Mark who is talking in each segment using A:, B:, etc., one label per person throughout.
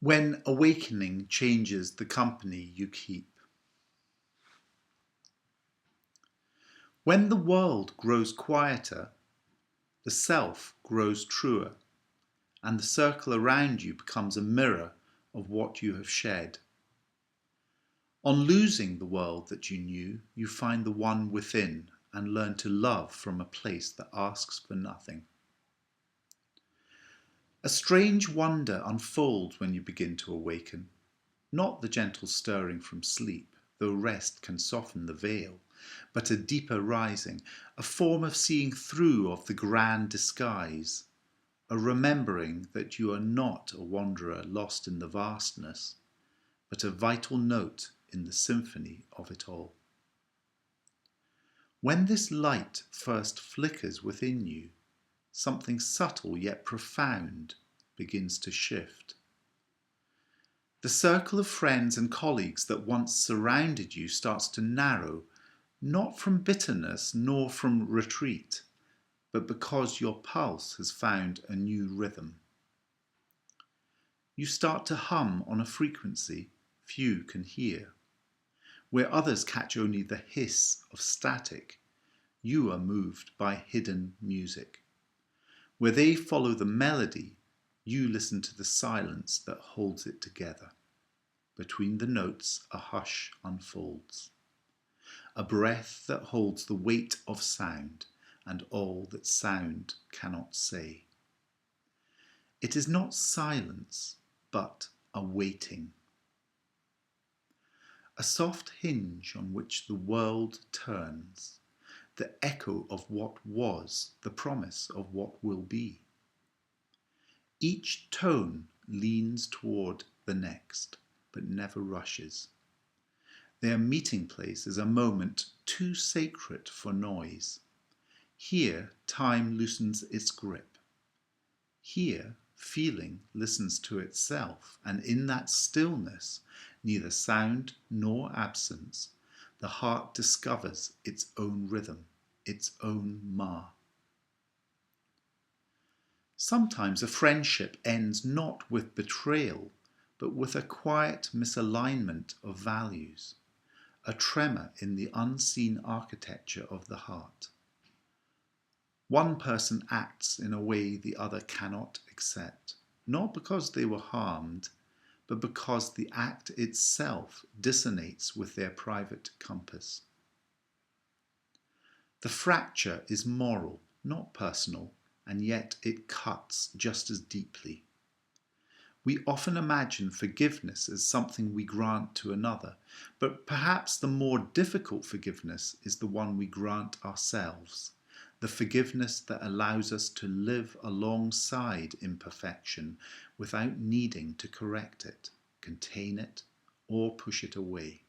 A: When awakening changes the company you keep. When the world grows quieter, the self grows truer, and the circle around you becomes a mirror of what you have shed. On losing the world that you knew, you find the one within and learn to love from a place that asks for nothing. A strange wonder unfolds when you begin to awaken, not the gentle stirring from sleep, though rest can soften the veil, but a deeper rising, a form of seeing through of the grand disguise, a remembering that you are not a wanderer lost in the vastness, but a vital note in the symphony of it all. When this light first flickers within you, something subtle yet profound begins to shift. The circle of friends and colleagues that once surrounded you starts to narrow, not from bitterness nor from retreat, but because your pulse has found a new rhythm. You start to hum on a frequency few can hear. Where others catch only the hiss of static, you are moved by hidden music. Where they follow the melody, you listen to the silence that holds it together. Between the notes, a hush unfolds. A breath that holds the weight of sound and all that sound cannot say. It is not silence, but a waiting. A soft hinge on which the world turns, the echo of what was, the promise of what will be. Each tone leans toward the next, but never rushes. Their meeting place is a moment too sacred for noise. Here, time loosens its grip. Here, feeling listens to itself, and in that stillness, neither sound nor absence, the heart discovers its own rhythm, its own ma. Sometimes a friendship ends not with betrayal, but with a quiet misalignment of values, a tremor in the unseen architecture of the heart. One person acts in a way the other cannot accept, not because they were harmed, but because the act itself dissonates with their private compass. The fracture is moral, not personal, and yet it cuts just as deeply. We often imagine forgiveness as something we grant to another, but perhaps the more difficult forgiveness is the one we grant ourselves, the forgiveness that allows us to live alongside imperfection without needing to correct it, contain it, or push it away.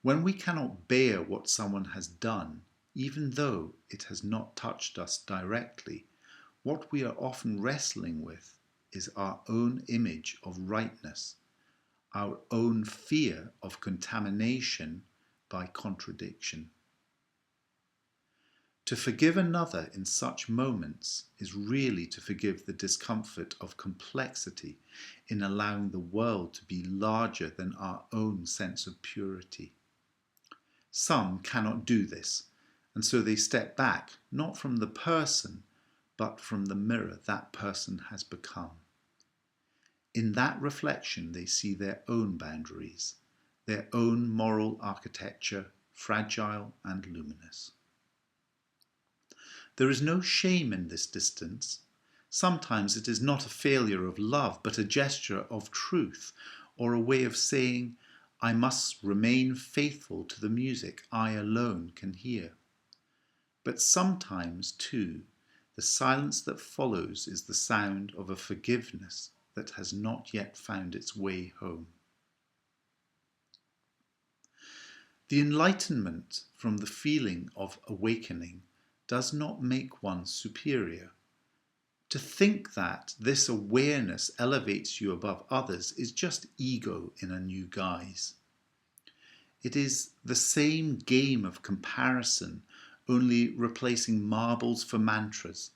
A: When we cannot bear what someone has done, even though it has not touched us directly, what we are often wrestling with is our own image of rightness, our own fear of contamination by contradiction. To forgive another in such moments is really to forgive the discomfort of complexity in allowing the world to be larger than our own sense of purity. Some cannot do this, and so they step back, not from the person, but from the mirror that person has become. In that reflection, they see their own boundaries, their own moral architecture, fragile and luminous. There is no shame in this distance. Sometimes it is not a failure of love, but a gesture of truth, or a way of saying, I must remain faithful to the music I alone can hear. But sometimes, too, the silence that follows is the sound of a forgiveness that has not yet found its way home. The enlightenment from the feeling of awakening does not make one superior. To think that this awareness elevates you above others is just ego in a new guise. It is the same game of comparison, only replacing marbles for mantras.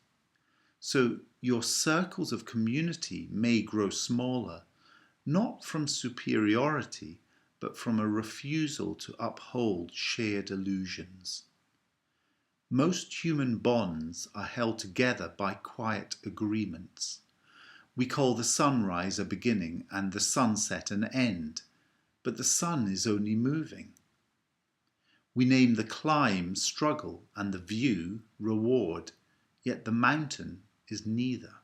A: So your circles of community may grow smaller, not from superiority, but from a refusal to uphold shared illusions. Most human bonds are held together by quiet agreements. We call the sunrise a beginning and the sunset an end, but the sun is only moving. We name the climb struggle and the view reward, yet the mountain is neither.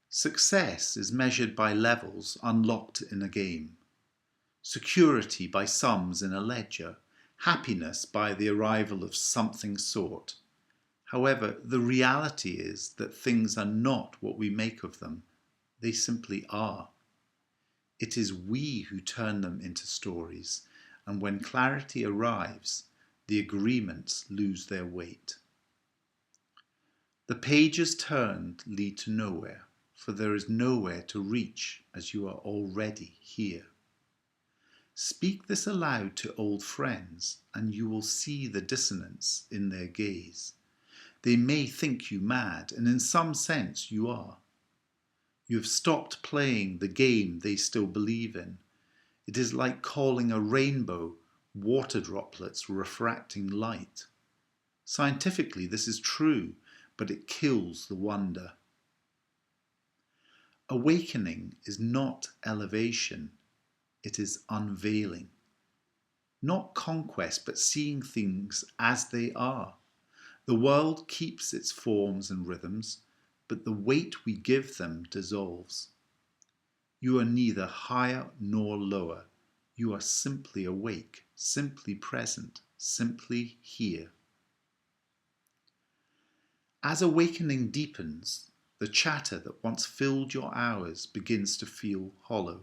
A: Success is measured by levels unlocked in a game, security by sums in a ledger, happiness by the arrival of something sought. However, the reality is that things are not what we make of them, they simply are. It is we who turn them into stories, and when clarity arrives, the agreements lose their weight. The pages turned lead to nowhere, for there is nowhere to reach as you are already here. Speak this aloud to old friends, and you will see the dissonance in their gaze. They may think you mad, and in some sense you are. You have stopped playing the game they still believe in. It is like calling a rainbow water droplets refracting light. Scientifically, this is true, but it kills the wonder. Awakening is not elevation, it is unveiling. Not conquest, but seeing things as they are. The world keeps its forms and rhythms, but the weight we give them dissolves. You are neither higher nor lower. You are simply awake, simply present, simply here. As awakening deepens, the chatter that once filled your hours begins to feel hollow.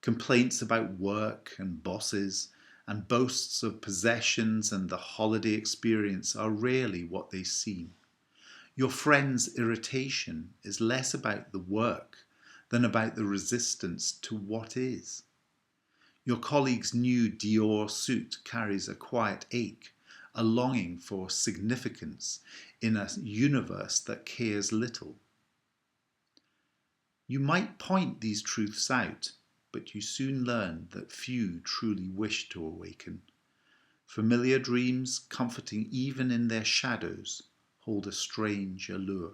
A: Complaints about work and bosses and boasts of possessions and the holiday experience are rarely what they seem. Your friend's irritation is less about the work than about the resistance to what is. Your colleague's new Dior suit carries a quiet ache, a longing for significance in a universe that cares little. You might point these truths out, but you soon learn that few truly wish to awaken. Familiar dreams, comforting even in their shadows, hold a strange allure.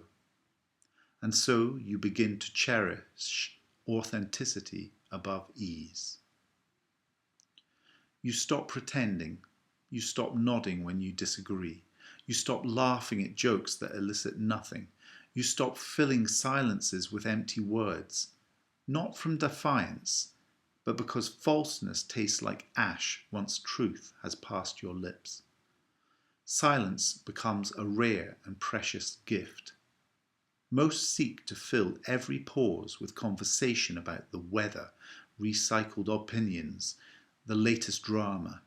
A: And so you begin to cherish authenticity above ease. You stop pretending. You stop nodding when you disagree. You stop laughing at jokes that elicit nothing. You stop filling silences with empty words, not from defiance, but because falseness tastes like ash once truth has passed your lips. Silence becomes a rare and precious gift. Most seek to fill every pause with conversation about the weather, recycled opinions, the latest drama.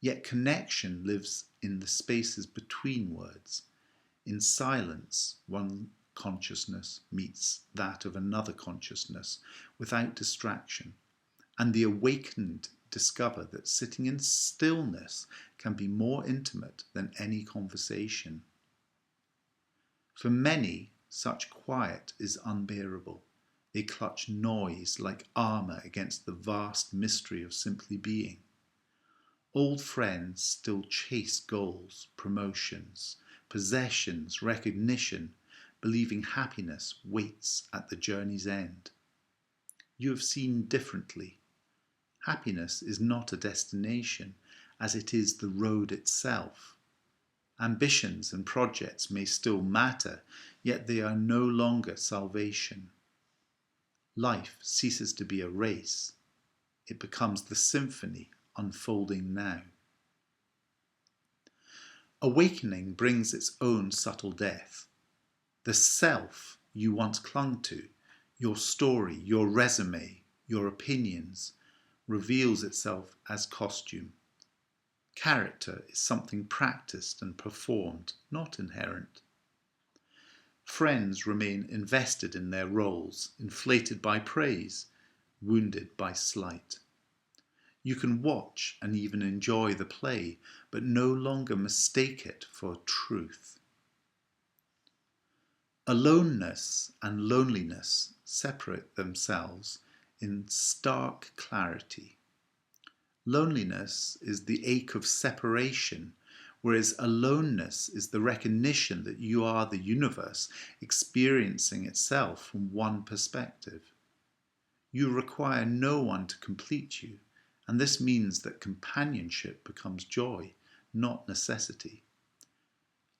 A: Yet connection lives in the spaces between words. In silence, one consciousness meets that of another consciousness without distraction, and the awakened discover that sitting in stillness can be more intimate than any conversation. For many, such quiet is unbearable. They clutch noise like armour against the vast mystery of simply being. Old friends still chase goals, promotions, possessions, recognition, believing happiness waits at the journey's end. You have seen differently. Happiness is not a destination, as it is the road itself. Ambitions and projects may still matter, yet they are no longer salvation. Life ceases to be a race. It becomes the symphony unfolding now. Awakening brings its own subtle death. The self you once clung to, your story, your resume, your opinions, reveals itself as costume. Character is something practiced and performed, not inherent. Friends remain invested in their roles, inflated by praise, wounded by slight. You can watch and even enjoy the play, but no longer mistake it for truth. Aloneness and loneliness separate themselves in stark clarity. Loneliness is the ache of separation, whereas aloneness is the recognition that you are the universe experiencing itself from one perspective. You require no one to complete you, and this means that companionship becomes joy, not necessity.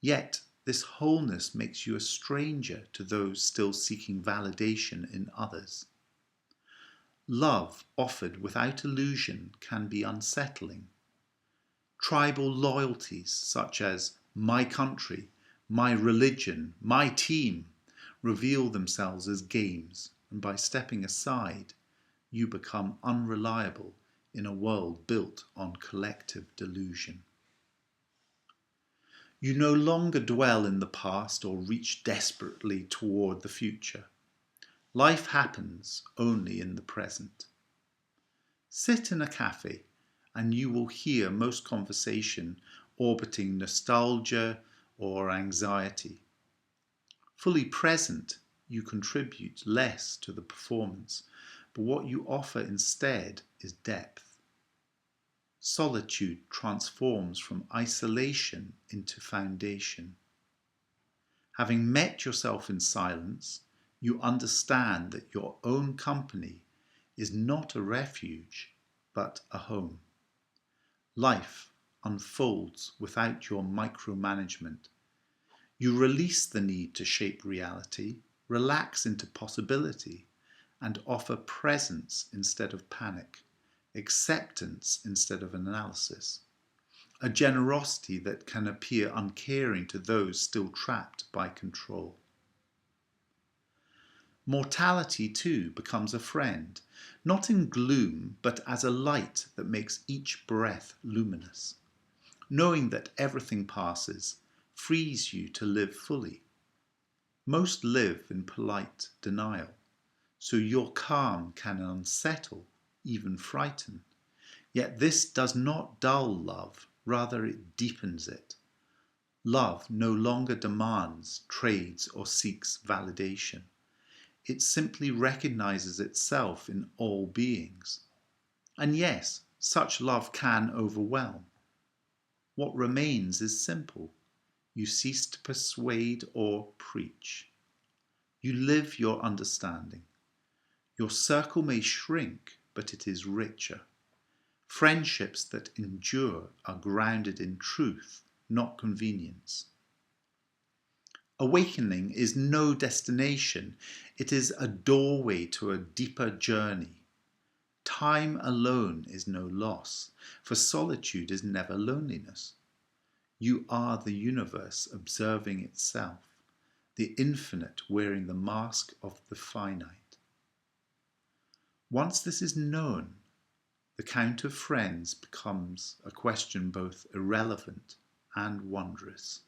A: Yet, this wholeness makes you a stranger to those still seeking validation in others. Love offered without illusion can be unsettling. Tribal loyalties such as my country, my religion, my team reveal themselves as games, and by stepping aside, you become unreliable in a world built on collective delusion. You no longer dwell in the past or reach desperately toward the future. Life happens only in the present. Sit in a cafe and you will hear most conversation orbiting nostalgia or anxiety. Fully present, you contribute less to the performance, but what you offer instead is depth. Solitude transforms from isolation into foundation. Having met yourself in silence, you understand that your own company is not a refuge, but a home. Life unfolds without your micromanagement. You release the need to shape reality, relax into possibility, and offer presence instead of panic, acceptance instead of analysis, a generosity that can appear uncaring to those still trapped by control. Mortality too becomes a friend, not in gloom, but as a light that makes each breath luminous. Knowing that everything passes frees you to live fully. Most live in polite denial, so your calm can unsettle, even frighten. Yet this does not dull love, rather it deepens it. Love no longer demands, trades, or seeks validation. It simply recognizes itself in all beings. And yes, such love can overwhelm. What remains is simple. You cease to persuade or preach. You live your understanding. Your circle may shrink, but it is richer. Friendships that endure are grounded in truth, not convenience. Awakening is no destination, it is a doorway to a deeper journey. Time alone is no loss, for solitude is never loneliness. You are the universe observing itself, the infinite wearing the mask of the finite. Once this is known, the count of friends becomes a question both irrelevant and wondrous.